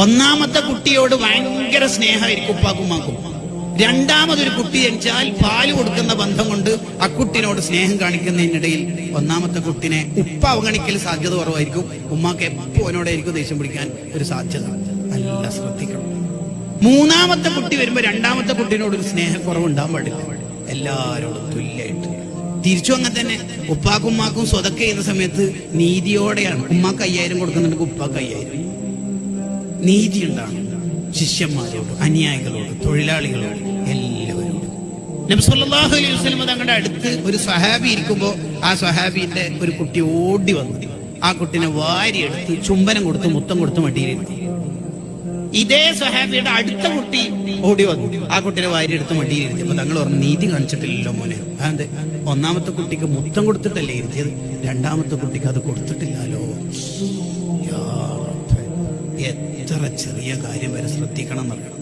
ഒന്നാമത്തെ കുട്ടിയോട് ഭയങ്കര സ്നേഹമായിരിക്കും ഉപ്പാക്കുമ്മാക്കും. രണ്ടാമതൊരു കുട്ടി ജനിച്ചാൽ പാല് കൊടുക്കുന്ന ബന്ധം കൊണ്ട് ആ കുട്ടിനോട് സ്നേഹം കാണിക്കുന്നതിനിടയിൽ ഒന്നാമത്തെ കുട്ടിനെ ഉപ്പ അവഗണിക്കൽ സാധ്യത കുറവായിരിക്കും. ഉമ്മാക്ക് എപ്പോ അവനോടായിരിക്കും ദേഷ്യം പിടിക്കാൻ ഒരു സാധ്യത. നല്ല ശ്രദ്ധിക്കണം. മൂന്നാമത്തെ കുട്ടി വരുമ്പോ രണ്ടാമത്തെ കുട്ടിനോട് ഒരു സ്നേഹക്കുറവ് ഉണ്ടാകാൻ പാടില്ല. എല്ലാരോടും തുല്യമായിട്ട്. തിരിച്ചു അങ്ങനെ തന്നെ ഉപ്പാക്കും ഉമ്മാക്കും സ്വതക്ക ചെയ്യുന്ന സമയത്ത് നീതിയോടെയാണ്. ഉമ്മാക്ക് 5000 കൊടുക്കുന്നുണ്ടെങ്കിൽ ഉപ്പാക്ക് 5000. നീതി ഉണ്ടാണ് ശിഷ്യന്മാരോട്, അനുയായികളോട്, തൊഴിലാളികളോട്, എല്ലാവരോടും. നബി സല്ലല്ലാഹു അലൈഹി വസല്ലം തങ്ങളുടെ അടുത്ത് ഒരു സ്വഹാബി ഇരിക്കുമ്പോ ആ സ്വഹാബിന്റെ ഒരു കുട്ടി ഓടി വന്നു. ആ കുട്ടിനെ വാരിയെടുത്ത് ചുംബനം കൊടുത്ത് മുത്തം കൊടുത്ത് മടിയിലിരുത്തി. ഇതേ സ്വഹാബിയുടെ അടുത്ത കുട്ടി ഓടി വന്നു. ആ കുട്ടിനെ വാരിയെടുത്ത് മടിയിലിരുത്തിയപ്പോ തങ്ങൾ പറഞ്ഞു, നീതി കാണിച്ചിട്ടില്ലല്ലോ മോനെ. അതെന്ത്? ഒന്നാമത്തെ കുട്ടിക്ക് മുത്തം കൊടുത്തിട്ടല്ലേ ഇരുത്തിയത്, രണ്ടാമത്തെ കുട്ടിക്ക് അത് കൊടുത്തിട്ടില്ലല്ലോ. എത്ര ചെറിയ കാര്യം വരെ ശ്രദ്ധിക്കണം എന്നറിയണം.